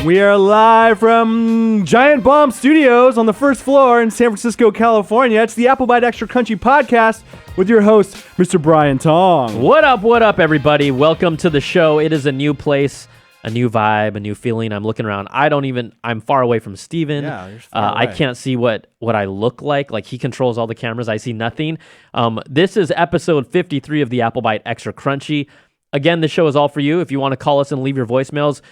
We are live from Giant Bomb Studios on the first floor in San Francisco, California. It's the Byte Extra Crunchy podcast with your host, Mr. Brian Tong. What up, everybody? Welcome to the show. It is a new place, a new vibe, a new feeling. I'm looking around. I'm far away from Steven. Yeah, you're far away. I can't see what I look like. Like, he controls all the cameras. I see nothing. This is episode 53 of the Byte Extra Crunchy. Again, this show is all for you. If you want to call us and leave your voicemails,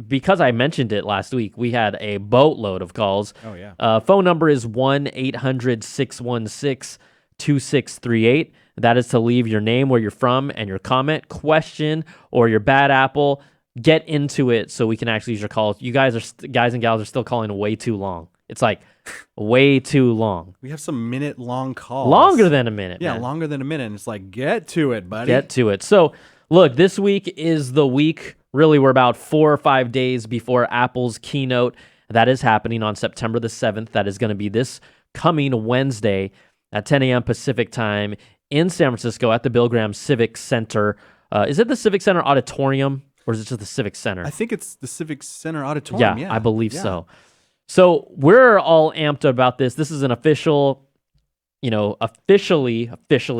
because I mentioned it last week, we had a boatload of calls. Oh, yeah. Phone number is 1-800-616-2638. That is to leave your name, where you're from, and your comment, question, or your bad apple. Get into it so we can actually use your calls. You guys and gals are still calling way too long. It's like way too long. We have some minute-long calls. Longer than a minute, Yeah, man. longer than a minute. And it's like, get to it, buddy. Get to it. So, look, this week is the week. Really, we're about 4 or 5 days before Apple's keynote. That is happening on September the 7th. That is going to be this coming Wednesday at 10 a.m. Pacific time in San Francisco at the Bill Graham Civic Center. Is it the Civic Center Auditorium, or is it just the Civic Center? I think it's the Civic Center Auditorium. Yeah, I believe so. So we're all amped about this. This is an officially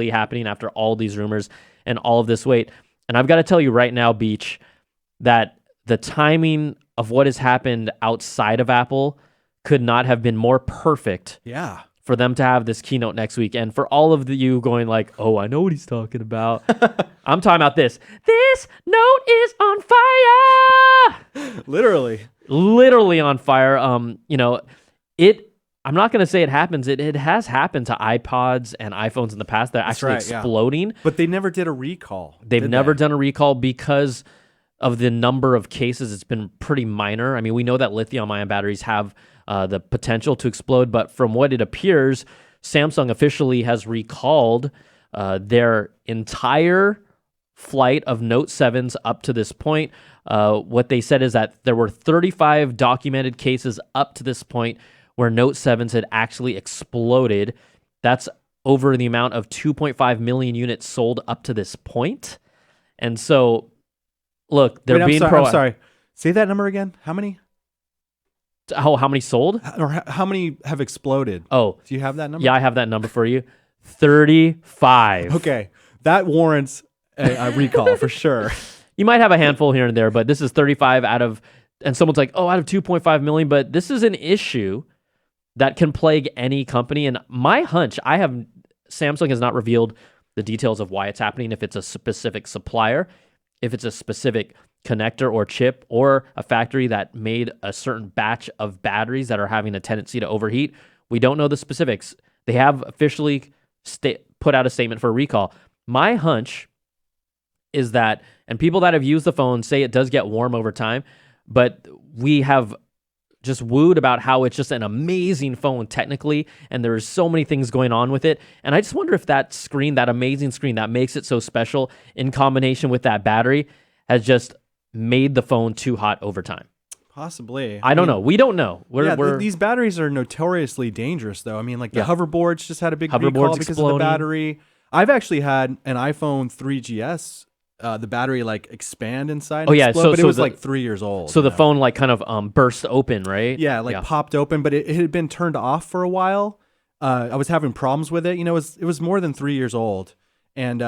happening after all these rumors and all of this wait. And I've got to tell you right now, Beach, that the timing of what has happened outside of Apple could not have been more perfect. Yeah. For them to have this keynote next week. And for all of you going like, oh, I know what he's talking about. I'm talking about this. This note is on fire. Literally on fire. I'm not going to say it happens. It has happened to iPods and iPhones in the past. They're actually exploding. Yeah. But they never did a recall. They've never done a recall because of the number of cases. It's been pretty minor. I mean, we know that lithium-ion batteries have the potential to explode, but from what it appears, Samsung officially has recalled their entire flight of Note 7s up to this point. What they said is that there were 35 documented cases up to this point where Note 7s had actually exploded. That's over the amount of 2.5 million units sold up to this point. And so, look, they're being I'm sorry. Say that number again. How many? How many sold? Or how many have exploded? Oh. Do you have that number? Yeah, I have that number for you. 35. Okay. That warrants a recall for sure. You might have a handful here and there, but this is 35 out of 2.5 million. But this is an issue that can plague any company. And my hunch, Samsung has not revealed the details of why it's happening, if it's a specific supplier, if it's a specific connector or chip, or a factory that made a certain batch of batteries that are having a tendency to overheat. We don't know the specifics. They have officially put out a statement for a recall. My hunch is that, and people that have used the phone say it does get warm over time, but we have just wooed about how it's just an amazing phone technically, and there's so many things going on with it. And I just wonder if that screen, that amazing screen that makes it so special, in combination with that battery, has just made the phone too hot over time. Possibly. I don't know. We don't know. These batteries are notoriously dangerous, though. I mean, like the hoverboards just had a big recall because exploding. of the battery. I've actually had an iPhone 3GS, the battery like expand inside. Oh yeah, explode, but it was like 3 years old. So the phone like kind of burst open, right? Yeah, popped open, but it had been turned off for a while. I was having problems with it. You know, it was more than 3 years old, and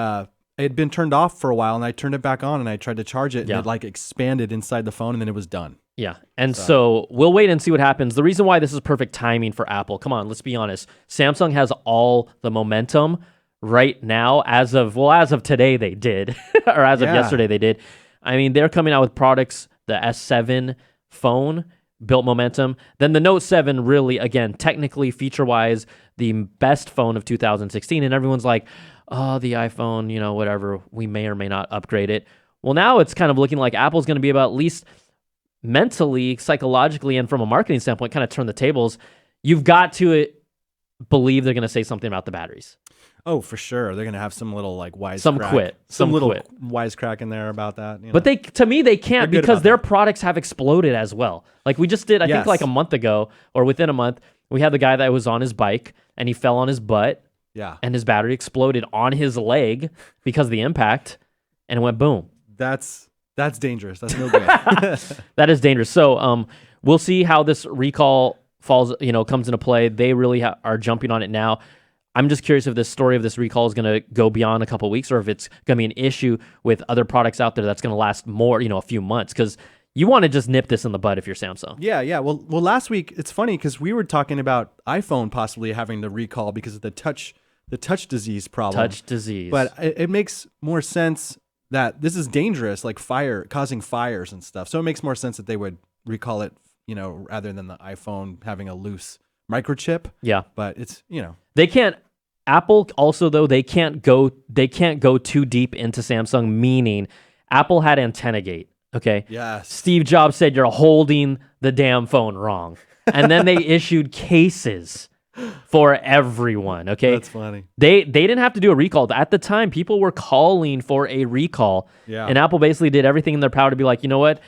it had been turned off for a while, and I turned it back on, and I tried to charge it, and it like expanded inside the phone, and then it was done. Yeah, and so we'll wait and see what happens. The reason why this is perfect timing for Apple, come on, let's be honest. Samsung has all the momentum right now. As of today, they did, or as of yesterday, they did. I mean, they're coming out with products. The S7 phone built momentum. Then the Note 7 really, again, technically, feature-wise, the best phone of 2016, and everyone's like, oh, the iPhone, whatever, we may or may not upgrade it. Well, now it's kind of looking like Apple's going to be about, at least mentally, psychologically, and from a marketing standpoint, kind of turn the tables. You've got to believe they're going to say something about the batteries. Oh, for sure. They're going to have some little like wisecrack in there about that. But to me, they can't, because their products have exploded as well. Like we just did, I think like a month ago, or within a month, we had the guy that was on his bike and he fell on his butt. Yeah. And his battery exploded on his leg because of the impact, and it went boom. That's That's dangerous. That's no good. That is dangerous. So we'll see how this recall comes into play. They really are jumping on it now. I'm just curious if this story of this recall is going to go beyond a couple of weeks, or if it's going to be an issue with other products out there that's going to last more, a few months. Because you want to just nip this in the bud if you're Samsung. Yeah. Well, last week it's funny because we were talking about iPhone possibly having the recall because of the touch disease problem. Touch disease. But it makes more sense that this is dangerous, like causing fires and stuff. So it makes more sense that they would recall it, rather than the iPhone having a loose microchip. Yeah. But it's, They can't. Apple also, though, they can't go too deep into Samsung, meaning Apple had AntennaGate. Okay. Yes. Steve Jobs said you're holding the damn phone wrong. And then they issued cases for everyone. Okay. That's funny. They didn't have to do a recall. At the time, people were calling for a recall. Yeah. And Apple basically did everything in their power to be like, you know what?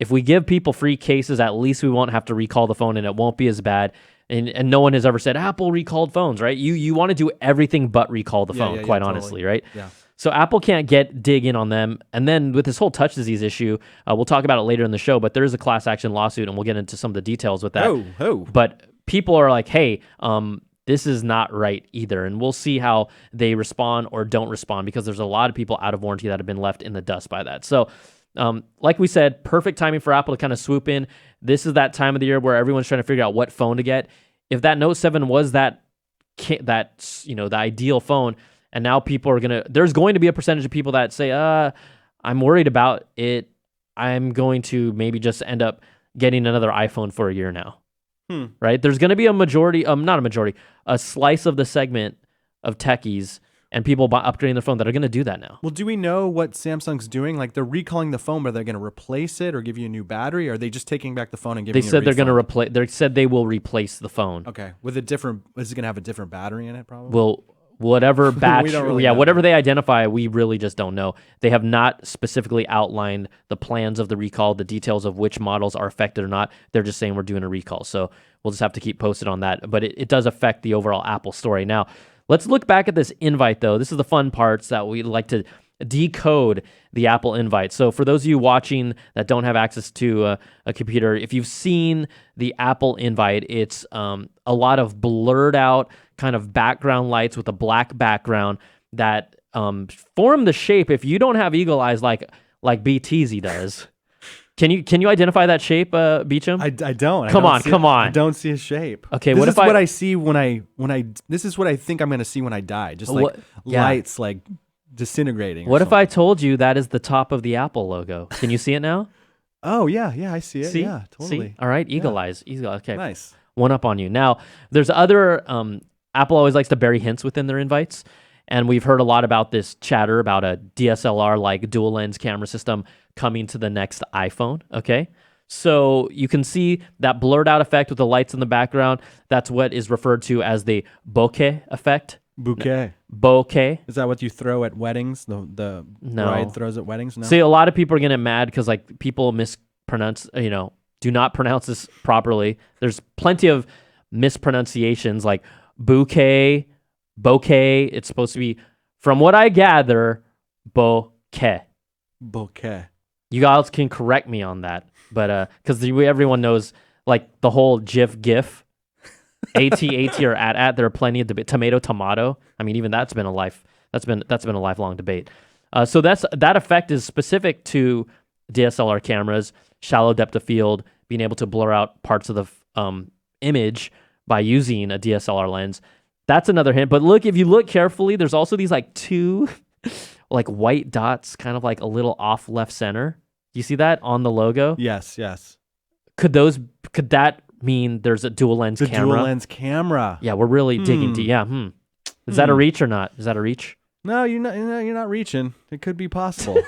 If we give people free cases, at least we won't have to recall the phone and it won't be as bad. And no one has ever said Apple recalled phones, right? You want to do everything but recall the phone, quite honestly, right? Yeah. So Apple can't dig in on them. And then with this whole touch disease issue, we'll talk about it later in the show, but there is a class action lawsuit, and we'll get into some of the details with that. Oh. But people are like, hey, this is not right either. And we'll see how they respond or don't respond, because there's a lot of people out of warranty that have been left in the dust by that. So like we said, perfect timing for Apple to kind of swoop in. This is that time of the year where everyone's trying to figure out what phone to get. If that Note 7 was the ideal phone, and now there's going to be a percentage of people that say, I'm worried about it. I'm going to maybe just end up getting another iPhone for a year now. Right? There's going to be a slice of the segment of techies and people upgrading their phone that are going to do that now. Well, do we know what Samsung's doing? Like, they're recalling the phone, but they're going to replace it or give you a new battery? Or are they just taking back the phone and giving you a refund? They're going to replace. They said they will replace the phone. Okay, with a different. Is it going to have a different battery in it? Probably. Well, whatever batch, know. whatever they identify, we really just don't know. They have not specifically outlined the plans of the recall, the details of which models are affected or not. They're just saying we're doing a recall. So we'll just have to keep posted on that. But it does affect the overall Apple story. Now, let's look back at this invite, though. This is the fun parts that we like to decode the Apple invite. So for those of you watching that don't have access to a computer, if you've seen the Apple invite, it's a lot of blurred out kind of background lights with a black background that form the shape. If you don't have eagle eyes like BTZ does, can you identify that shape, Beecham? I don't. Come on. I don't see a shape. Okay, this is what I see when I. This is what I think I'm going to see when I die. Just like lights, like disintegrating. What if I told you that is the top of the Apple logo? Can you see it now? Oh yeah, I see it. See? Yeah, totally. See? All right, eagle eyes. Okay, nice. One up on you. Now, there's other. Apple always likes to bury hints within their invites, and we've heard a lot about this chatter about a DSLR like dual lens camera system coming to the next iPhone. Okay, so you can see that blurred out effect with the lights in the background. That's what is referred to as the bokeh effect. Bokeh. Is that what you throw at weddings? The bride throws at weddings? No. See, a lot of people are getting mad because like people mispronounce, do not pronounce this properly. There's plenty of mispronunciations like bouquet, bokeh. It's supposed to be, from what I gather, bokeh. Bokeh. You guys can correct me on that, but because everyone knows like the whole GIF. AT or at. There are plenty of debate. Tomato. I mean, even that's been a lifelong debate. So that effect is specific to DSLR cameras, shallow depth of field, being able to blur out parts of the image by using a DSLR lens. That's another hint. But look, if you look carefully, there's also these like two like white dots, kind of like a little off left center. You see that on the logo? Yes. Could that mean there's a dual lens camera? Dual lens camera. Yeah, we're really digging deep. Yeah. Is that a reach or not? Is that a reach? No, you're not reaching. It could be possible.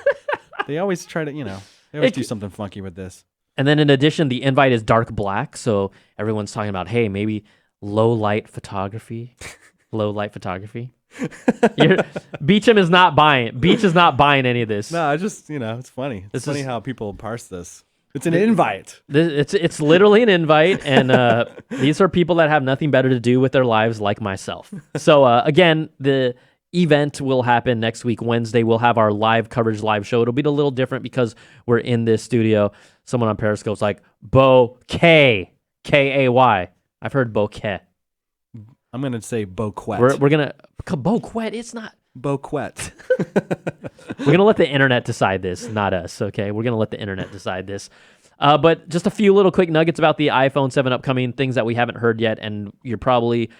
They always try to, they always do something funky with this. And then in addition, the invite is dark black, so everyone's talking about, hey, maybe low light photography. Beecham is not buying. Beach is not buying any of this. No, I just, it's funny. It's funny how people parse this. It's an invite. It's literally an invite, and these are people that have nothing better to do with their lives, like myself. So again, the event will happen next week, Wednesday. We'll have our live coverage, live show. It'll be a little different because we're in this studio. Someone on Periscope's like, bouquet, K-A-Y. I've heard bouquet. I'm going to say bouquet. We're going to, bouquet, it's not. Bouquet. We're going to let the internet decide this, not us, okay? We're going to let the internet decide this. But just a few little quick nuggets about the iPhone 7 upcoming, things that we haven't heard yet, and you probably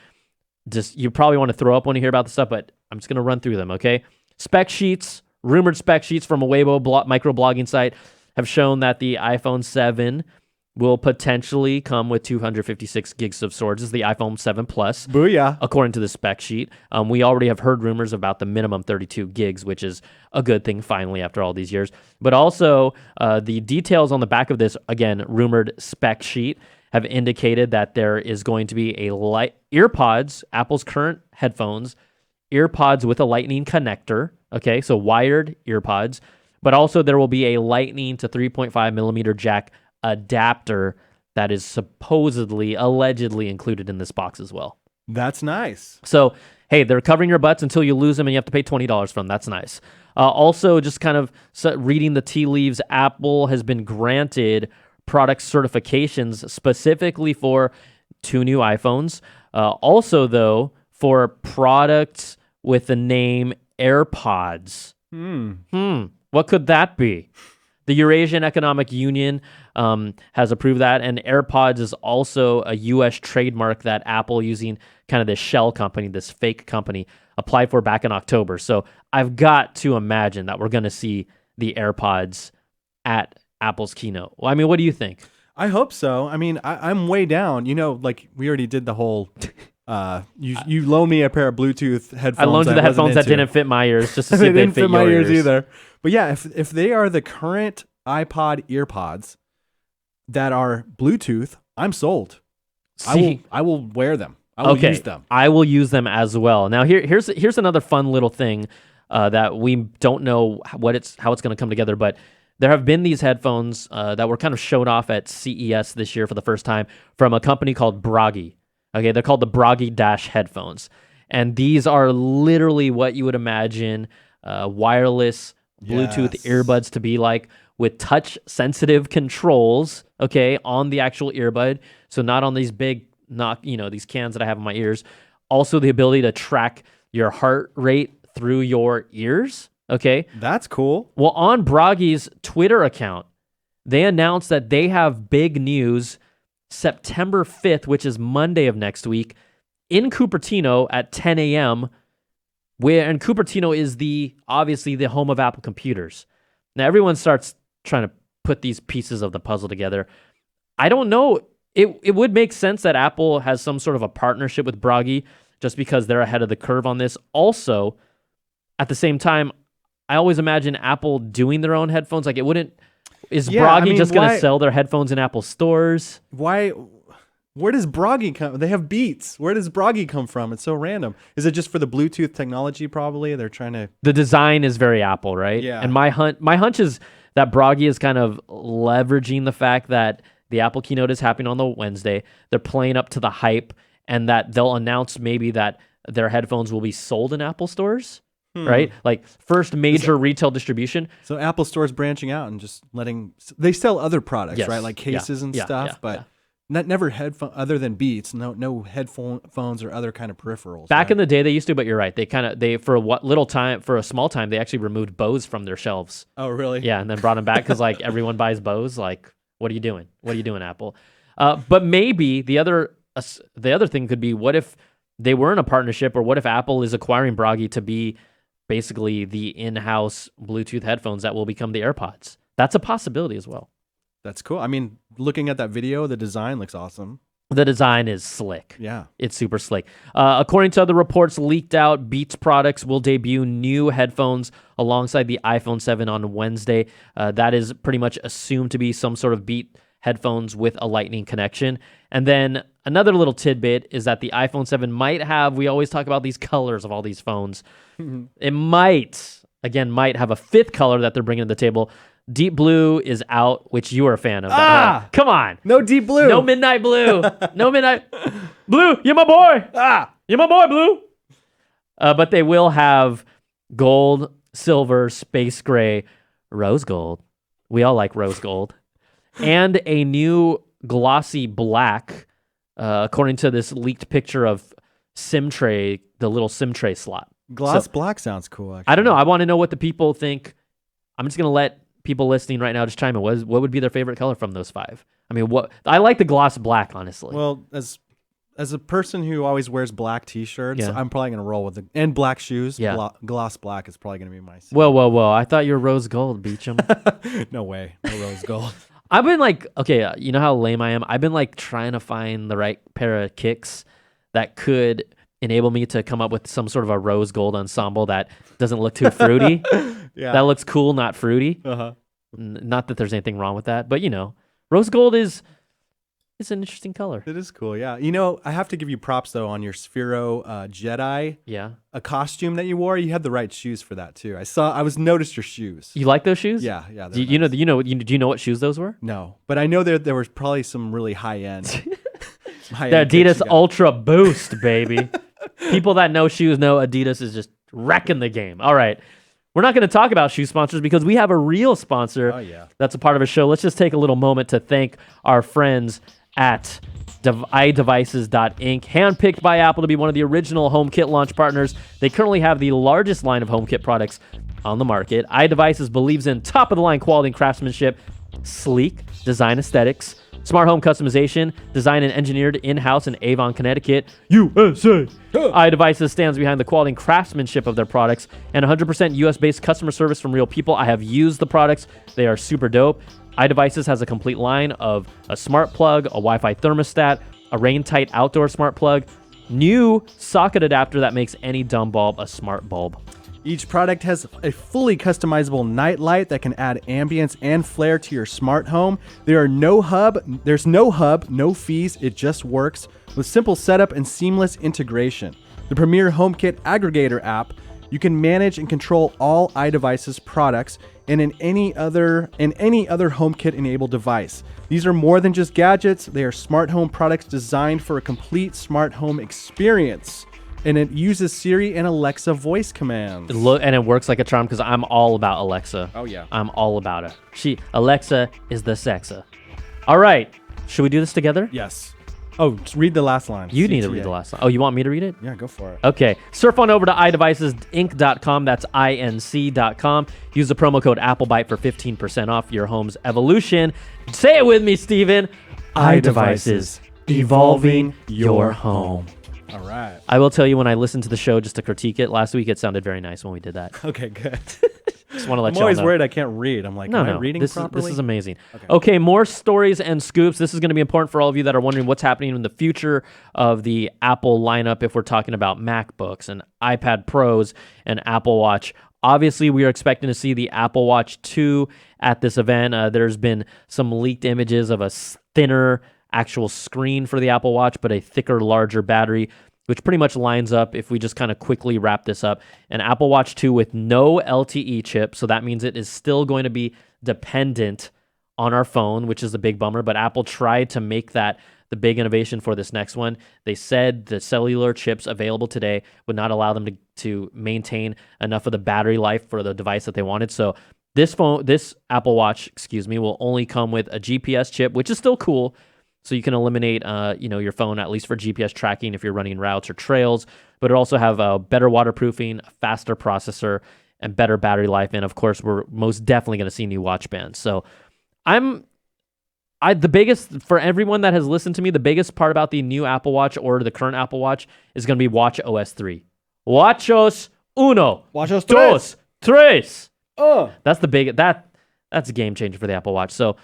want to throw up when you hear about this stuff, but I'm just going to run through them, okay? Spec sheets, rumored spec sheets from a Weibo microblogging site have shown that the iPhone 7 will potentially come with 256 gigs of storage. This is the iPhone 7 Plus. Booyah. According to the spec sheet. We already have heard rumors about the minimum 32 gigs, which is a good thing finally after all these years. But also, the details on the back of this, again, rumored spec sheet, have indicated that there is going to be earpods, Apple's current headphones, earpods with a lightning connector, okay, so wired earpods, but also there will be a lightning to 3.5 millimeter jack adapter that is supposedly, allegedly included in this box as well. That's nice. So, hey, they're covering your butts until you lose them and you have to pay $20 for them. That's nice. Also, just kind of reading the tea leaves, Apple has been granted product certifications specifically for 2 new iPhones. Also, though, for products with the name AirPods. What could that be? The Eurasian Economic Union has approved that, and AirPods is also a U.S. trademark that Apple, using kind of this shell company, this fake company, applied for back in October. So I've got to imagine that we're going to see the AirPods at Apple's keynote. Well, I mean, what do you think? I hope so. I mean, I'm way down. You know, like we already did the whole... you loaned me a pair of Bluetooth headphones. I loaned you the headphones that didn't fit my ears just to see they if they didn't fit my your ears either. But yeah, if they are the current iPod earpods that are Bluetooth, I'm sold. I will wear them. I will use them. I will use them as well. Now here's another fun little thing that we don't know how it's going to come together, but there have been these headphones that were kind of showed off at CES this year for the first time from a company called Bragi. Okay, they're called the Bragi Dash headphones. And these are literally what you would imagine wireless Bluetooth earbuds to be like, with touch-sensitive controls, okay, on the actual earbud. So not on these big, these cans that I have in my ears. Also the ability to track your heart rate through your ears, okay? That's cool. Well, on Bragi's Twitter account, they announced that they have big news September 5th, which is Monday of next week, in Cupertino at 10 a.m., and Cupertino is obviously the home of Apple computers. Now, everyone starts trying to put these pieces of the puzzle together. I don't know. It would make sense that Apple has some sort of a partnership with Bragi just because they're ahead of the curve on this. Also, at the same time, I always imagine Apple doing their own headphones. Like, it wouldn't... Is Bragi just going to sell their headphones in Apple stores? Why? Where does Bragi come? They have Beats. Where does Bragi come from? It's so random. Is it just for the Bluetooth technology? Probably they're trying to. The design is very Apple, right? Yeah. And my hunch is that Bragi is kind of leveraging the fact that the Apple keynote is happening on the Wednesday. They're playing up to the hype, and that they'll announce maybe that their headphones will be sold in Apple stores. Right? Like first major retail distribution. So Apple Store's branching out and just they sell other products, Yes. right? Like cases and Yeah. stuff, but never headphone other than Beats, no headphones or other kind of peripherals. Back in the day they used to, but you're right. They for a small time, they actually removed Bose from their shelves. Oh, really? Yeah, and then brought them back because like everyone buys Bose. Like, what are you doing? What are you doing, Apple? But maybe the other thing could be, what if they were in a partnership, or what if Apple is acquiring Bragi to be basically the in-house Bluetooth headphones that will become the AirPods? That's a possibility as well. That's cool. I mean, looking at that video, the design looks awesome. The design is slick. Yeah. It's super slick. According to other reports leaked out, Beats products will debut new headphones alongside the iPhone 7 on Wednesday. That is pretty much assumed to be some sort of Beat headphones with a lightning connection. And then another little tidbit is that the iPhone 7 might have, we always talk about these colors of all these phones. It might have a fifth color that they're bringing to the table. Deep blue is out, which you are a fan of. Come on. No deep blue. No midnight blue. No midnight blue. You're my boy. You're my boy, blue. But they will have gold, silver, space gray, rose gold. We all like rose gold. And a new glossy black, according to this leaked picture of SIM tray, the little SIM tray slot. Gloss black sounds cool, actually. I don't know. I want to know what the people think. I'm just going to let people listening right now just chime in. What would be their favorite color from those 5? I mean, I like the gloss black, honestly. Well, as a person who always wears black T-shirts, I'm probably going to roll with and black shoes. Yeah. Gloss black is probably going to be my Whoa. I thought you were rose gold, Beecham. No way. No rose gold. I've been like, okay, you know how lame I am? I've been like trying to find the right pair of kicks that could enable me to come up with some sort of a rose gold ensemble that doesn't look too fruity. That looks cool, not fruity. Not that there's anything wrong with that, but rose gold is an interesting color. It is cool, yeah. I have to give you props though on your Sphero Jedi. Yeah. A costume that you wore. You had the right shoes for that too. I noticed your shoes. You like those shoes? Yeah. Do you know what shoes those were? No, but I know there was probably some really high end. The Adidas Ultra Boost, baby. People that know shoes know Adidas is just wrecking the game. All right. We're not going to talk about shoe sponsors because we have a real sponsor that's a part of a show. Let's just take a little moment to thank our friends at iDevices.inc, handpicked by Apple to be one of the original HomeKit launch partners. They currently have the largest line of HomeKit products on the market. iDevices believes in top-of-the-line quality and craftsmanship, sleek design aesthetics, smart home customization, designed and engineered in-house in Avon, Connecticut, USA. iDevices stands behind the quality and craftsmanship of their products and 100% US-based customer service from real people. I have used the products. They are super dope. iDevices has a complete line of a smart plug, a Wi-Fi thermostat, a rain-tight outdoor smart plug, new socket adapter that makes any dumb bulb a smart bulb. Each product has a fully customizable night light that can add ambience and flair to your smart home. There's no hub, no fees, it just works with simple setup and seamless integration. The premier HomeKit aggregator app, you can manage and control all iDevices products and in any other HomeKit enabled device. These are more than just gadgets, they are smart home products designed for a complete smart home experience. And it uses Siri and Alexa voice commands. And it works like a charm because I'm all about Alexa. Oh, yeah. I'm all about it. Alexa is the sexa. All right. Should we do this together? Yes. Oh, just read the last line. You need to read the last line. Oh, you want me to read it? Yeah, go for it. Okay. Surf on over to iDevicesinc.com. That's INC.com. Use the promo code AppleByte for 15% off your home's evolution. Say it with me, Steven. iDevices. Evolving your home. All right. I will tell you, when I listened to the show just to critique it last week, it sounded very nice when we did that. Okay, good. Just want to let I'm you know. always worried I can't read. I'm like, am I reading properly? This is amazing. Okay, more stories and scoops. This is going to be important for all of you that are wondering what's happening in the future of the Apple lineup if we're talking about MacBooks and iPad Pros and Apple Watch. Obviously, we are expecting to see the Apple Watch 2 at this event. There's been some leaked images of a thinner actual screen for the Apple Watch, but a thicker, larger battery, which pretty much lines up, if we just kind of quickly wrap this up, an Apple Watch 2 with no LTE chip. So that means it is still going to be dependent on our phone, which is a big bummer. But Apple tried to make that the big innovation for this next one. They said the cellular chips available today would not allow them to maintain enough of the battery life for the device that they wanted. So this Apple Watch, will only come with a GPS chip, which is still cool. So you can eliminate, your phone, at least for GPS tracking if you're running routes or trails. But it also have better waterproofing, a faster processor, and better battery life. And of course, we're most definitely going to see new watch bands. So the biggest, for everyone that has listened to me, the biggest part about the new Apple Watch or the current Apple Watch is going to be Watch OS 3. Watchos uno. Watchos dos. Tres. That's that's a game changer for the Apple Watch. So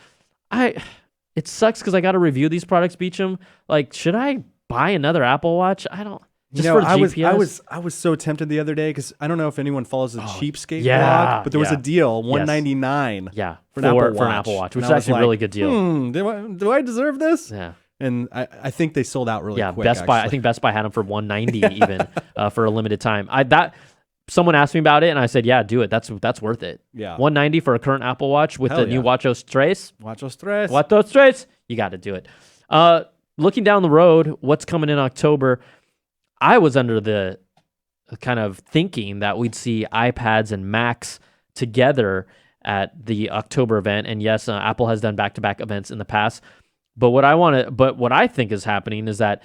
it sucks because I got to review these products, Beecham. Like, should I buy another Apple Watch? I don't. Just for GPS? I was so tempted the other day because I don't know if anyone follows the Cheapskate blog, but there was a deal, $199. Yeah, for an Apple Watch, which is actually a really good deal. Do I deserve this? Yeah. And I think they sold out really quick. Best Buy. I think Best Buy had them for $190 even for a limited time. Someone asked me about it, and I said, "Yeah, do it. That's worth it." Yeah, $190 for a current Apple Watch with the new Watchos Tres. Watchos Tres. You got to do it. Looking down the road, what's coming in October? I was under the kind of thinking that we'd see iPads and Macs together at the October event. And yes, Apple has done back-to-back events in the past. But what I think is happening is that,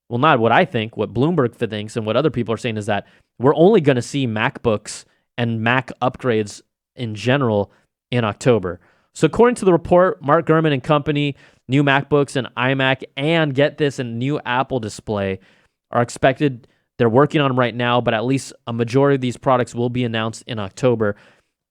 well, not what I think, what Bloomberg thinks and what other people are saying is that we're only going to see MacBooks and Mac upgrades in general in October. So according to the report, Mark Gurman and company, new MacBooks and iMac, and get this, a new Apple display are expected. They're working on them right now, but at least a majority of these products will be announced in October.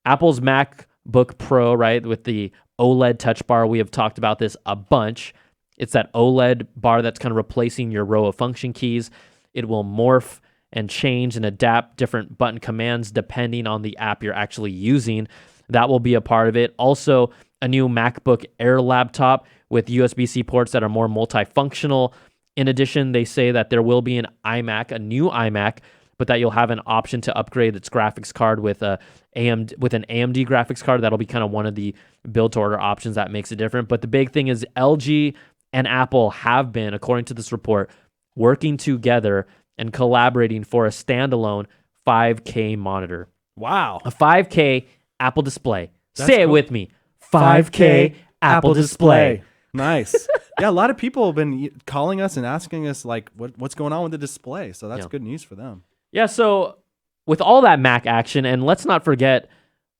Apple's MacBook Pro, right, with the OLED touch bar, we have talked about this a bunch. It's that OLED bar that's kind of replacing your row of function keys. It will morph and change and adapt different button commands depending on the app you're actually using. That will be a part of it. Also, a new MacBook Air laptop with USB-C ports that are more multifunctional. In addition, they say that there will be an iMac, a new iMac, but that you'll have an option to upgrade its graphics card with an AMD graphics card. That'll be kind of one of the build-to-order options that makes it different. But the big thing is LG and Apple have been, according to this report, working together and collaborating for a standalone 5K monitor. Wow. A 5K Apple display. That's Say it cool. with me. 5K Apple display. Nice. Yeah, a lot of people have been calling us and asking us like what's going on with the display. So that's good news for them. Yeah, so with all that Mac action, and let's not forget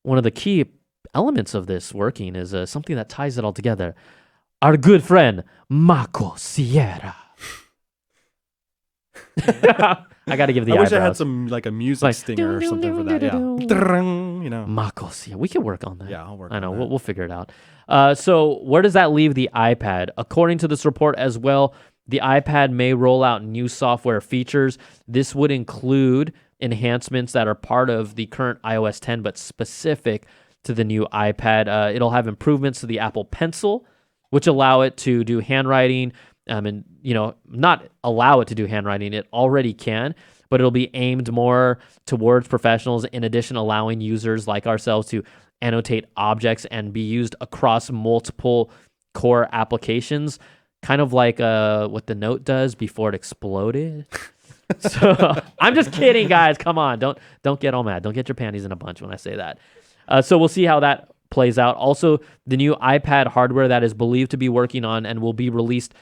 one of the key elements of this working is something that ties it all together. Our good friend, Marco Sierra. I got to give the eyebrows. I wish I had some like a music stinger or something for that. Yeah. Marco Sierra. We can work on that. Yeah, I'll work I know. on that. We'll figure it out. So where does that leave the iPad? According to this report as well, the iPad may roll out new software features. This would include enhancements that are part of the current iOS 10, but specific to the new iPad. It'll have improvements to the Apple Pencil, which allow it to do handwriting, and not allow it to do handwriting. It already can, but it'll be aimed more towards professionals. In addition, allowing users like ourselves to annotate objects and be used across multiple core applications, kind of like what the Note does before it exploded. So I'm just kidding, guys. Come on, don't get all mad. Don't get your panties in a bunch when I say that. So we'll see how that plays out. Also, the new iPad hardware that is believed to be working on and will be released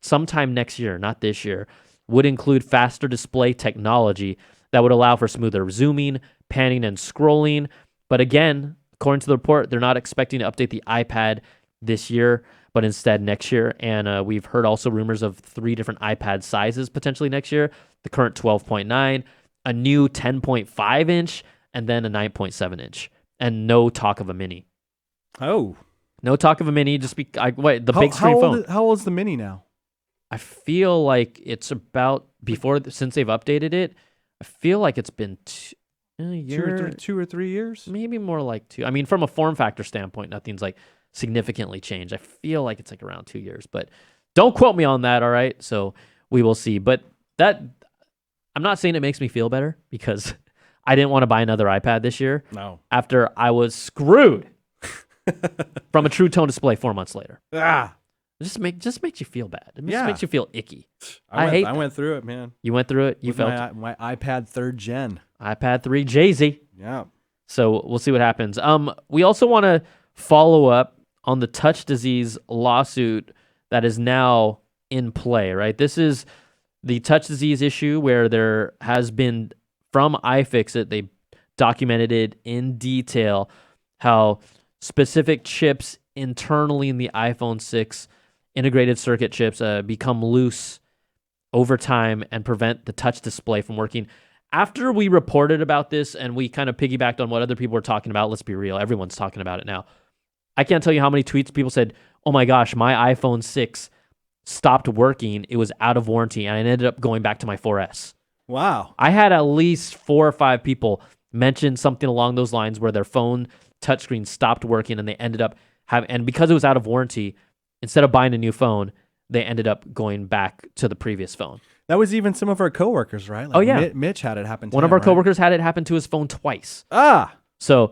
sometime next year, not this year, would include faster display technology that would allow for smoother zooming, panning, and scrolling. But again, according to the report, they're not expecting to update the iPad this year, but instead next year. And we've heard also rumors of 3 different iPad sizes potentially next year. The current 12.9, a new 10.5 inch, and then a 9.7 inch. And no talk of a mini. Oh. No talk of a mini. Just big screen phone. How old is the mini now? I feel like it's about since they've updated it. I feel like it's been a year, 2 or 3 years, maybe more like 2. I mean, from a form factor standpoint, nothing's like significantly changed. I feel like it's like around 2 years, but don't quote me on that. All right, so we will see. But that I'm not saying it makes me feel better because I didn't want to buy another iPad this year. No. After I was screwed from a True Tone display 4 months later. It just makes you feel bad. It just makes you feel icky. I went through it, man. You went through it. You With felt my iPad 3rd gen. iPad 3 Jay-Z. Yeah. So we'll see what happens. We also want to follow up on the touch disease lawsuit that is now in play, right? This is the touch disease issue where there has been, from iFixit, they documented it in detail, how specific chips internally in the iPhone 6 integrated circuit chips become loose over time and prevent the touch display from working. After we reported about this and we kind of piggybacked on what other people were talking about, let's be real, everyone's talking about it now. I can't tell you how many tweets people said, oh my gosh, my iPhone 6 stopped working. It was out of warranty, and I ended up going back to my 4S. Wow. I had at least 4 or 5 people mention something along those lines where their phone touchscreen stopped working, and they ended up and because it was out of warranty, instead of buying a new phone, they ended up going back to the previous phone. That was even some of our coworkers, right? Like oh, yeah. Mitch had it happen to One him, of our right? coworkers had it happen to his phone twice. Ah. So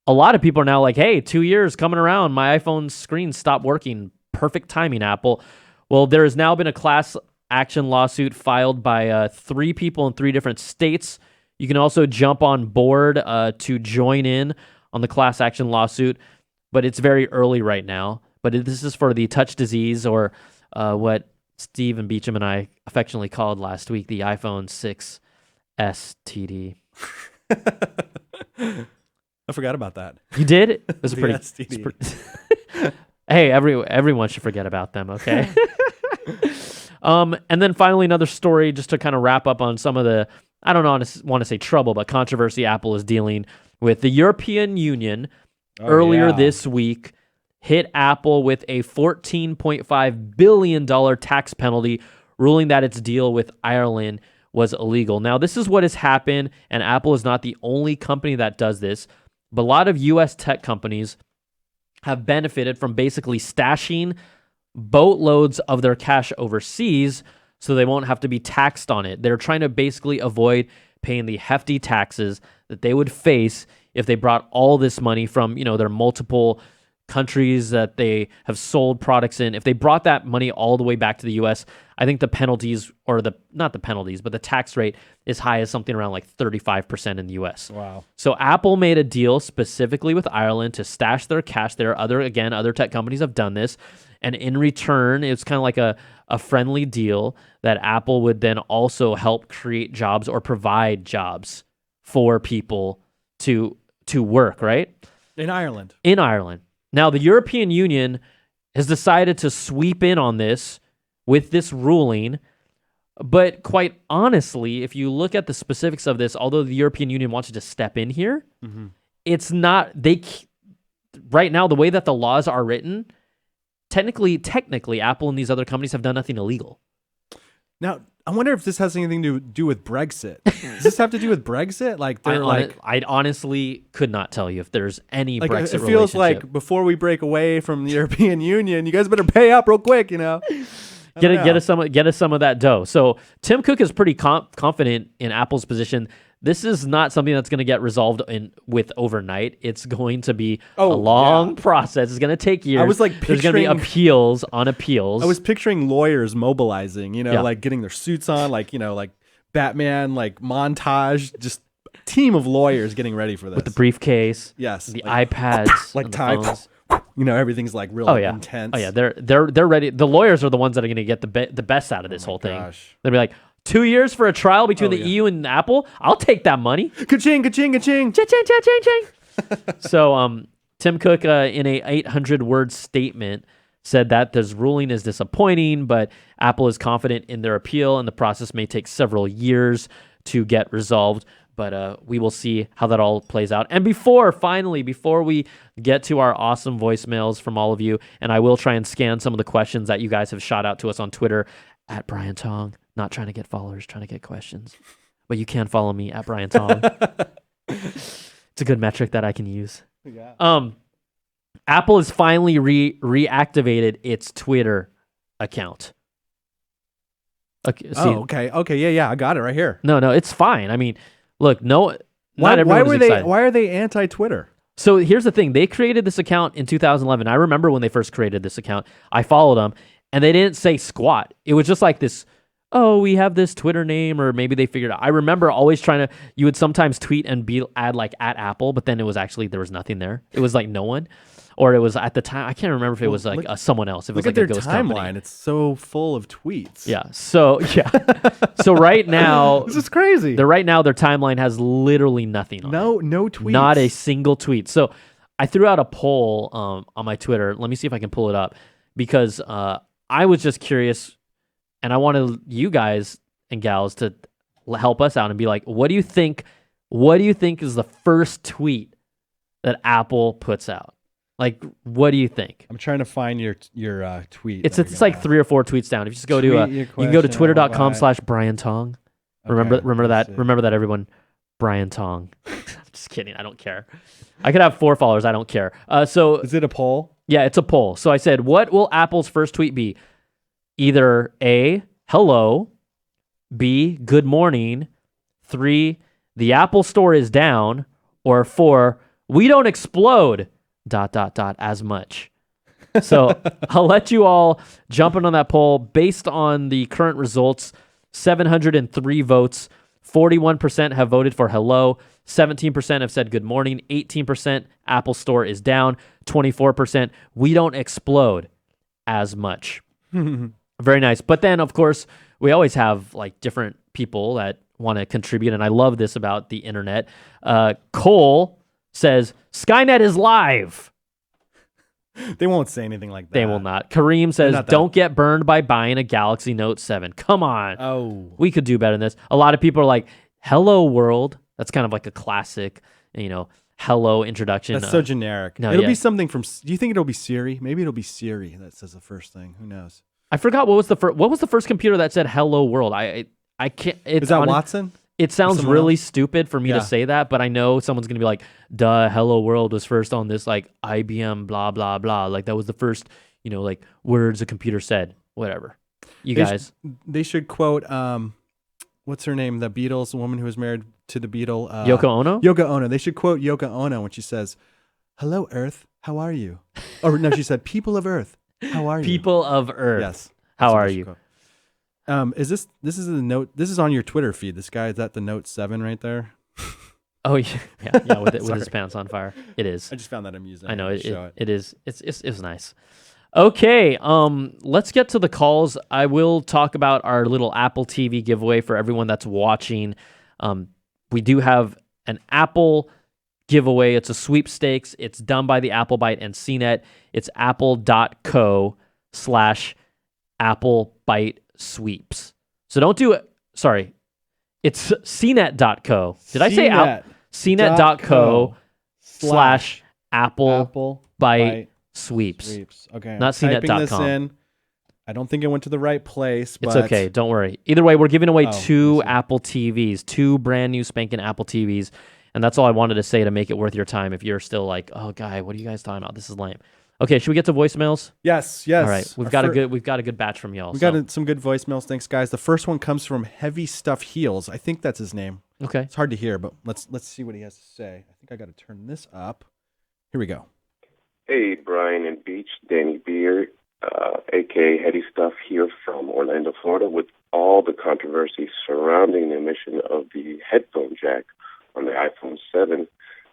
a lot of people are now like, hey, 2 years coming around, my iPhone screen stopped working. Perfect timing, Apple. Well, there has now been a class action lawsuit filed by 3 people in 3 different states. You can also jump on board to join in on the class action lawsuit, but it's very early right now. But this is for the touch disease, or what Steve and Beecham and I affectionately called last week the iPhone 6 STD. I forgot about that. You did? It was The pretty. STD. Hey, everyone should forget about them, okay? And then finally, another story just to kind of wrap up on some of the, I don't want to say trouble, but controversy Apple is dealing with. The European Union earlier this week hit Apple with a $14.5 billion tax penalty, ruling that its deal with Ireland was illegal. Now, this is what has happened, and Apple is not the only company that does this, but a lot of U.S. tech companies have benefited from basically stashing boatloads of their cash overseas so they won't have to be taxed on it. They're trying to basically avoid paying the hefty taxes that they would face if they brought all this money from, their multiple countries that they have sold products in. If they brought that money all the way back to the US, I think the penalties, or not the penalties, but the tax rate is high as something around like 35% in the US. Wow. So Apple made a deal specifically with Ireland to stash their cash there. Other tech companies have done this. And in return, it's kind of like a friendly deal that Apple would then also help create jobs or provide jobs for people to work, right? In Ireland. Now, the European Union has decided to sweep in on this with this ruling. But quite honestly, if you look at the specifics of this, although the European Union wanted to step in here, it's not, right now, the way that the laws are written, technically, Apple and these other companies have done nothing illegal. Now, I wonder if this has anything to do with Brexit. Does this have to do with Brexit? Like, I honestly could not tell you if there's any Brexit relationship. It feels like before we break away from the European Union, you guys better pay up real quick, Get us some of that dough. So Tim Cook is pretty confident in Apple's position. This is not something that's going to get resolved with overnight. It's going to be a long process. It's going to take years. I was like, there's going to be appeals on appeals. I was picturing lawyers mobilizing, like getting their suits on, like Batman, like montage, just team of lawyers getting ready for this with the briefcase. Yes, the iPads, like types. Everything's like real intense. Oh yeah, they're ready. The lawyers are the ones that are going to get the best out of this whole thing. They'll be like, 2 years for a trial between the EU and Apple? I'll take that money. Ka-ching, ka-ching, ka-ching. Cha-ching, cha-ching, ching. So Tim Cook, in a 800-word statement, said that this ruling is disappointing, but Apple is confident in their appeal, and the process may take several years to get resolved. But we will see how that all plays out. And before we get to our awesome voicemails from all of you, and I will try and scan some of the questions that you guys have shot out to us on Twitter, at Brian Tong. Not trying to get followers, trying to get questions. But you can follow me at Brian Tong. It's a good metric that I can use. Yeah. Apple has finally reactivated its Twitter account. Okay, okay. Yeah, I got it right here. No, it's fine. I mean, look, not why everyone is excited. Why are they anti-Twitter? So here's the thing. They created this account in 2011. I remember when they first created this account. I followed them, and they didn't say squat. It was just like this, we have this Twitter name, or maybe they figured out. I remember always you would sometimes tweet and add like at Apple, but then it was actually, there was nothing there. It was like no one. Or it was at the time, I can't remember if it was like someone else. It was like a ghost timeline. Company. It's so full of tweets. Yeah. So right now, this is crazy. Right now, their timeline has literally nothing on it. No tweets. Not a single tweet. So I threw out a poll on my Twitter. Let me see if I can pull it up, because I was just curious, and I wanted you guys and gals to help us out and be like, what do you think is the first tweet that Apple puts out? Like, what do you think? I'm trying to find your tweet. It's like 3 or 4 tweets down. If you just go to you can go to twitter.com/Brian Tong. Remember that, everyone. Brian Tong. I'm just kidding. I don't care. I could have 4 followers. I don't care. So is it a poll? Yeah, it's a poll. So I said, what will Apple's first tweet be? Either A, hello, B, good morning, 3, the Apple Store is down, or 4, we don't explode ... as much. So I'll let you all jump in on that poll. Based on the current results, 703 votes, 41% have voted for hello, 17% have said good morning, 18% Apple Store is down, 24% we don't explode as much. Very nice. But then, of course, we always have like different people that want to contribute, and I love this about the internet. Cole says, Skynet is live. They won't say anything like that. They will not. Kareem says, don't get burned by buying a Galaxy Note 7. Come on. Oh. We could do better than this. A lot of people are like, hello world. That's kind of like a classic, hello introduction. That's so generic. No, it'll be something from, do you think it'll be Siri? Maybe it'll be Siri that says the first thing. Who knows? I forgot what was the first computer that said hello world. I can't. Is that Watson? It sounds really stupid for me to say that, but I know someone's going to be like, duh, hello world was first on this like IBM blah, blah, blah. Like that was the first, like words a computer said, whatever. They should quote, what's her name? The Beatles, the woman who was married to the Beatle. Yoko Ono? Yoko Ono. They should quote Yoko Ono when she says, hello Earth, how are you? Or no, she said, people of Earth, how are you? People of Earth. Yes. How are you? Quote. This is the note. This is on your Twitter feed. This guy is at the Note 7 right there. Oh yeah, with his pants on fire. It is. I just found that amusing. I know it is. It's nice. Okay, let's get to the calls. I will talk about our little Apple TV giveaway for everyone that's watching. We do have an Apple giveaway. It's a sweepstakes. It's done by the Apple Byte and CNET. It's apple.co/Apple Byte sweeps. So don't do it. Sorry. It's cnet.co. Did I say cnet.co/Apple Byte sweeps. Okay. Not cnet.com. This in. I don't think it went to the right place, but it's okay. Don't worry. Either way, we're giving away two Apple TVs, two brand new spanking Apple TVs. And that's all I wanted to say to make it worth your time if you're still like, oh, guy, what are you guys talking about? This is lame. Okay, should we get to voicemails? Yes. All right, we've got a good batch from y'all. We got some good voicemails. Thanks, guys. The first one comes from Heavy Stuff Heels. I think that's his name. Okay, it's hard to hear, but let's see what he has to say. I think I got to turn this up. Here we go. Hey, Brian and Beach, Danny Beard, aka Heavy Stuff here from Orlando, Florida. With all the controversy surrounding the emission of the headphone jack on the iPhone 7.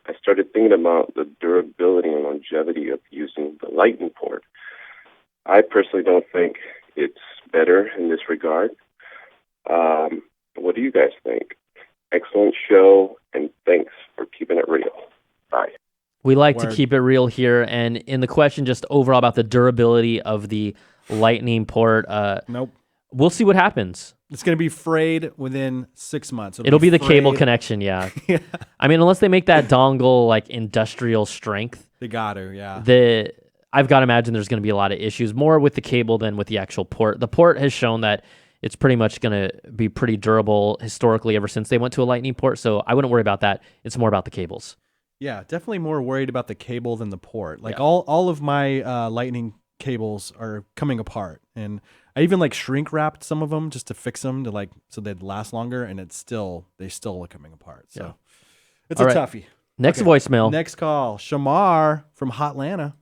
I started thinking about the durability and longevity of using the Lightning port. I personally don't think it's better in this regard. What do you guys think? Excellent show, and thanks for keeping it real. Bye. We like to keep it real here, and in the question just overall about the durability of the Lightning port, nope. We'll see what happens. It's going to be frayed within 6 months. It'll be the cable connection, yeah. Yeah. I mean, unless they make that dongle like industrial strength. They got to, yeah. I've got to imagine there's going to be a lot of issues, more with the cable than with the actual port. The port has shown that it's pretty much going to be pretty durable historically ever since they went to a Lightning port, so I wouldn't worry about that. It's more about the cables. Yeah, definitely more worried about the cable than the port. Like all of my Lightning cables are coming apart, and I even like shrink wrapped some of them just to fix them to so they'd last longer, and they still are coming apart. So it's all a toughie. Next voicemail. Next call, Shamar from Hotlanta.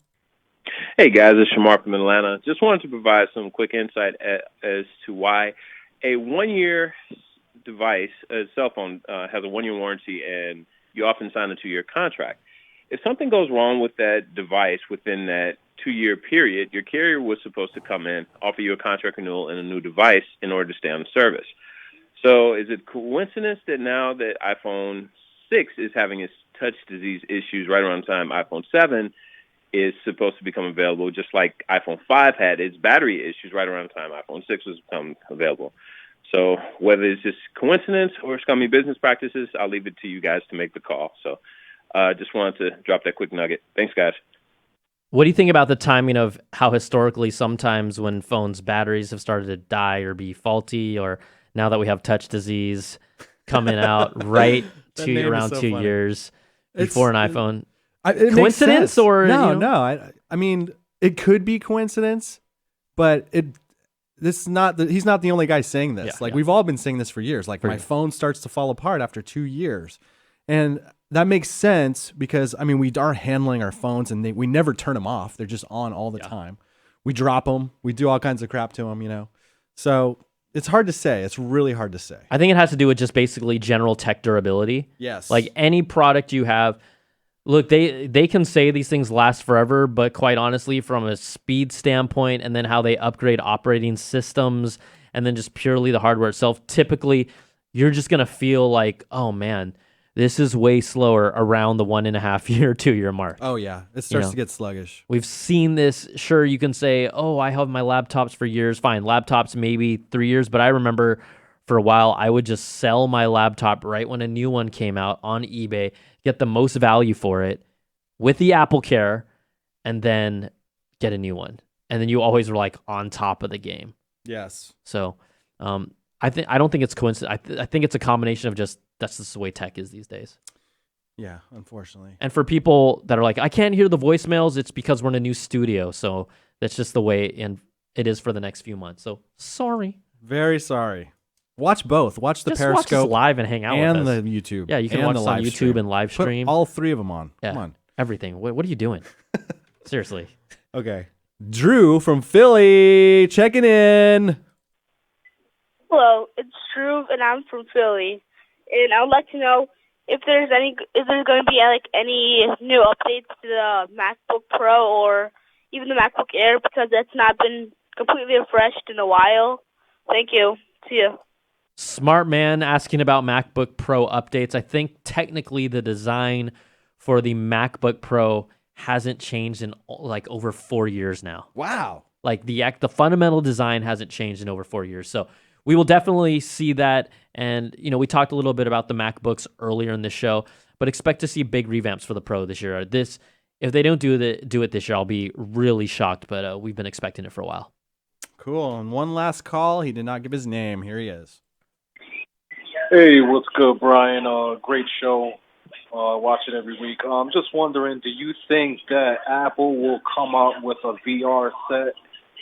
Hey guys, it's Shamar from Atlanta. Just wanted to provide some quick insight as to why a 1-year device, a cell phone, has a 1-year warranty, and you often sign a 2-year contract. If something goes wrong with that device within that 2-year period, your carrier was supposed to come in, offer you a contract renewal and a new device in order to stay on service. So is it coincidence that now that iPhone 6 is having its touch disease issues right around the time iPhone 7 is supposed to become available, just like iPhone 5 had its battery issues right around the time iPhone 6 was become available? So whether it's just coincidence or scummy business practices, I'll leave it to you guys to make the call. So just wanted to drop that quick nugget. Thanks, guys. What do you think about the timing of how historically sometimes when phones' batteries have started to die or be faulty, or now that we have touch disease coming out right around 2 years before an iPhone? Coincidence or no? I mean, it could be coincidence, but he's not the only guy saying this. We've all been saying this for years. My phone starts to fall apart after 2 years, and that makes sense because, I mean, we are handling our phones and we never turn them off. They're just on all the time. We drop them. We do all kinds of crap to them, you know? So it's hard to say. It's really hard to say. I think it has to do with just basically general tech durability. Yes. Like any product you have, look, they can say these things last forever, but quite honestly, from a speed standpoint and then how they upgrade operating systems and then just purely the hardware itself, typically you're just going to feel like, oh man, this is way slower around the 1.5 year, 2 year mark. Oh yeah. It starts to get sluggish. We've seen this. Sure, you can say, oh, I have my laptops for years. Fine, laptops maybe 3 years, but I remember for a while I would just sell my laptop right when a new one came out on eBay, get the most value for it with the Apple Care, and then get a new one. And then you always were like on top of the game. Yes. So I don't think it's coincidence. I think it's a combination of just that's just the way tech is these days. Yeah, unfortunately. And for people that are like, I can't hear the voicemails, it's because we're in a new studio. So that's just the way it is for the next few months. So sorry. Very sorry. Watch both. Watch the Just Periscope watch us live and hang out and with us. the YouTube. Yeah, you can watch us on YouTube and live stream. Put all three of them on. Yeah, Come on. everything. What are you doing? Seriously. Okay. Drew from Philly checking in. Hello, it's Drew, and I'm from Philly. And I would like to know if there's going to be like any new updates to the MacBook Pro or even the MacBook Air, because that's not been completely refreshed in a while. Thank you. See you. Smart man asking about MacBook Pro updates. I think technically the design for the MacBook Pro hasn't changed in like over 4 years now. Wow. Like the fundamental design hasn't changed in over 4 years. So we will definitely see that. And, you know, we talked a little bit about the MacBooks earlier in the show, but expect to see big revamps for the Pro this year. If they don't do it this year, I'll be really shocked, but we've been expecting it for a while. Cool. And one last call. He did not give his name. Here he is. Hey, what's good, Brian? Great show. Watch it every week. I'm just wondering, do you think that Apple will come out with a VR set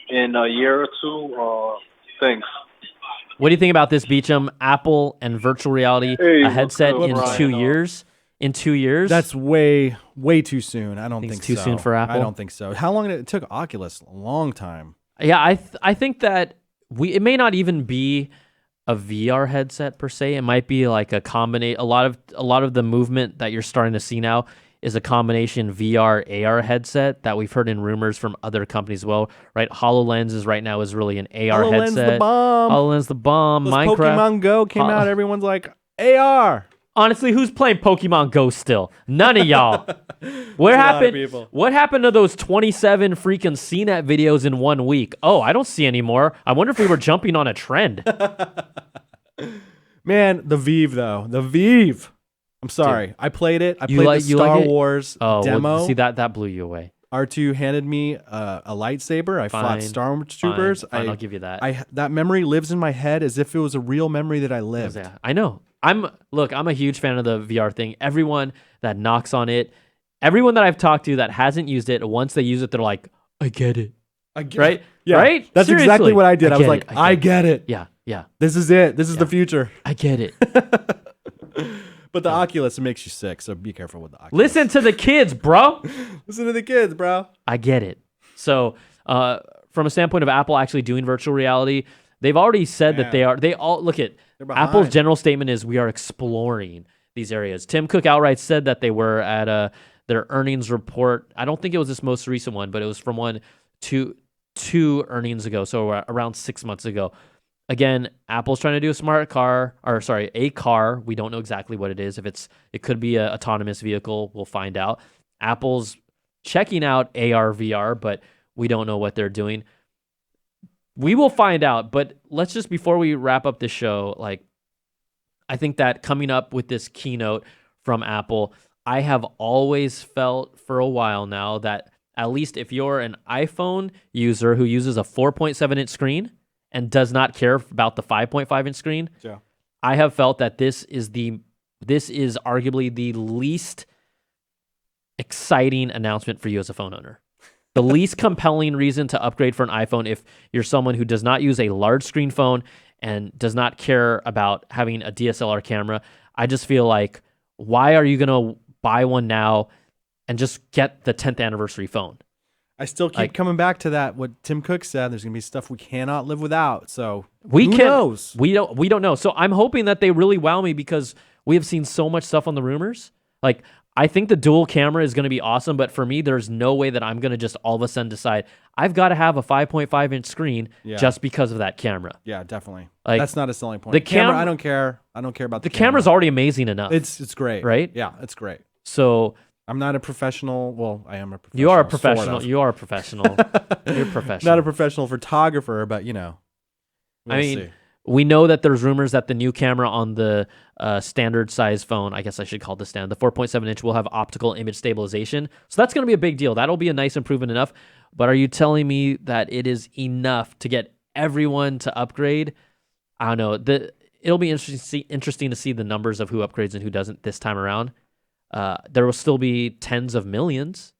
in a year or two? Thanks. What do you think about this, Beecham? Apple and virtual reality, a headset in 2 years? In 2 years? That's way too soon. I don't think it's too so. soon for Apple? I don't think so. How long did it took Oculus? A long time. Yeah, I think that it may not even be a VR headset per se. It might be like a combination. A lot of the movement that you're starting to see now is a combination VR AR headset that we've heard in rumors from other companies as well, right? HoloLens right now is really an AR HoloLens headset. the bomb. HoloLens the bomb. Those Minecraft. Pokemon Go came out. Everyone's like, AR. Honestly, who's playing Pokemon Go still? None of y'all. What happened to those 27 freaking CNET videos in 1 week? Oh, I don't see any more. I wonder if we were jumping on a trend. Man, the Vive though. The Vive. I'm sorry. Dude, I played it. I played the Star Wars demo. Well, see, that blew you away. R2 handed me a lightsaber. I fought Stormtroopers. I'll give you that. That memory lives in my head as if it was a real memory that I lived. Yeah, I know. I'm a huge fan of the VR thing. Everyone that knocks on it, everyone that I've talked to that hasn't used it, once they use it, they're like, I get it. Right? Yeah. Right? That's Seriously. exactly what I did. I was like, I get it. Yeah. This is it. This is the future. I get it. But the Oculus makes you sick, so be careful with the Oculus. Listen to the kids, bro. Listen to the kids, bro. I get it. So, from a standpoint of Apple actually doing virtual reality, they've already said that Apple's general statement is we are exploring these areas. Tim Cook outright said that they were at their earnings report. I don't think it was this most recent one, but it was from two earnings ago, so around 6 months ago. Again, Apple's trying to do a car. We don't know exactly what it is. It could be an autonomous vehicle. We'll find out. Apple's checking out AR, VR, but we don't know what they're doing. We will find out, but let's just, before we wrap up this show, I think that coming up with this keynote from Apple, I have always felt for a while now that at least if you're an iPhone user who uses a 4.7-inch screen and does not care about the 5.5-inch screen, I have felt that this is arguably the least exciting announcement for you as a phone owner. The least compelling reason to upgrade for an iPhone if you're someone who does not use a large screen phone and does not care about having a DSLR camera. I just feel like, Why are you going to buy one now and just get the 10th anniversary phone? I still keep coming back to that. What Tim Cook said, there's going to be stuff we cannot live without. So who knows? We don't know. So I'm hoping that they really wow me because we have seen so much stuff on the rumors. Like, I think the dual camera is going to be awesome, but for me, there's no way that I'm going to just all of a sudden decide I've got to have a 5.5-inch screen just because of that camera. Yeah, definitely. Like, that's not a selling point. The camera, I don't care. I don't care about the camera. Camera's already amazing enough. It's great. Right? Yeah, it's great. So I'm not a professional. Well, I am a professional. You are a professional. Sort of. You are a professional. You're professional. Not a professional photographer, but we'll see. We know that there's rumors that the new camera on the standard size phone, I guess I should call the 4.7 inch, will have optical image stabilization. So that's going to be a big deal. That'll be a nice improvement enough. But are you telling me that it is enough to get everyone to upgrade? I don't know. It'll be interesting to see the numbers of who upgrades and who doesn't this time around. There will still be tens of millions.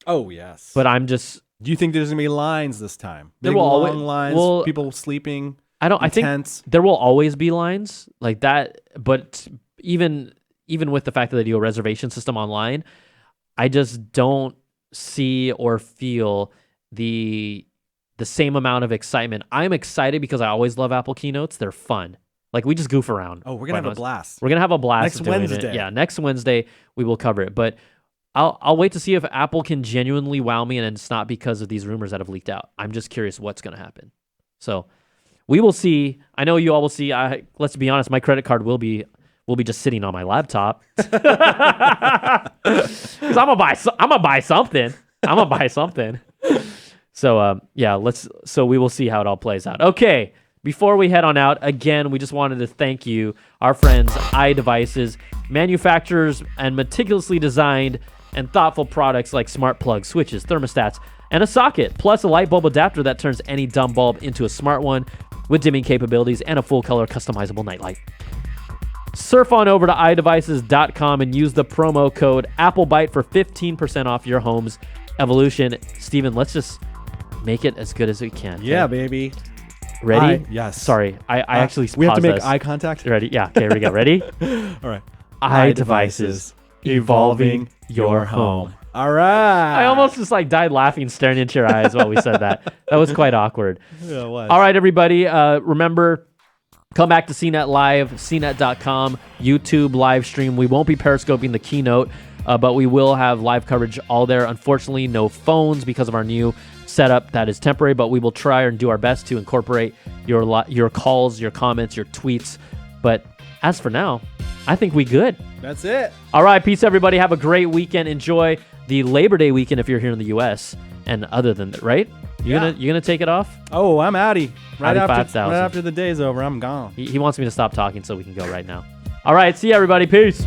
Oh, yes. But I'm just... Do you think there's going to be lines this time? There will always... lines, people sleeping... I think there will always be lines like that, but even with the fact that they do a reservation system online, I just don't see or feel the same amount of excitement. I'm excited because I always love Apple keynotes. They're fun. Like, we just goof around. Oh, we're going to have a blast. We're going to have a blast next Wednesday. It. Yeah, next Wednesday we will cover it. But I'll wait to see if Apple can genuinely wow me, and it's not because of these rumors that have leaked out. I'm just curious what's going to happen. So we will see. I know you all will see. Let's be honest. My credit card will be just sitting on my laptop because I'm gonna buy something. I'm gonna buy something. So So we will see how it all plays out. Okay. Before we head on out, again, we just wanted to thank you, our friends, iDevices, manufacturers and meticulously designed and thoughtful products like smart plugs, switches, thermostats, and a socket, plus a light bulb adapter that turns any dumb bulb into a smart one with dimming capabilities and a full-color customizable nightlight. Surf on over to iDevices.com and use the promo code AppleByte for 15% off your home's evolution. Steven, let's just make it as good as we can. Okay? Yeah, baby. Ready? Yes. Sorry, I actually we have to make us. eye contact. Ready? Yeah. Okay, here we go. Ready? All right. iDevices, evolving your home. All right. I almost just died laughing, staring into your eyes while we said that. That was quite awkward. Yeah, it was. All right, everybody. Remember, come back to CNET Live, CNET.com, YouTube live stream. We won't be periscoping the keynote, but we will have live coverage all there. Unfortunately, no phones because of our new setup that is temporary, but we will try and do our best to incorporate your calls, your comments, your tweets. But as for now, I think we good. That's it. All right, peace, everybody. Have a great weekend. Enjoy the Labor Day weekend if you're here in the U.S. And other than that, right? You gonna take it off? Oh, I'm outie. Right after the day's over, I'm gone. He wants me to stop talking so we can go right now. All right, see you, everybody. Peace.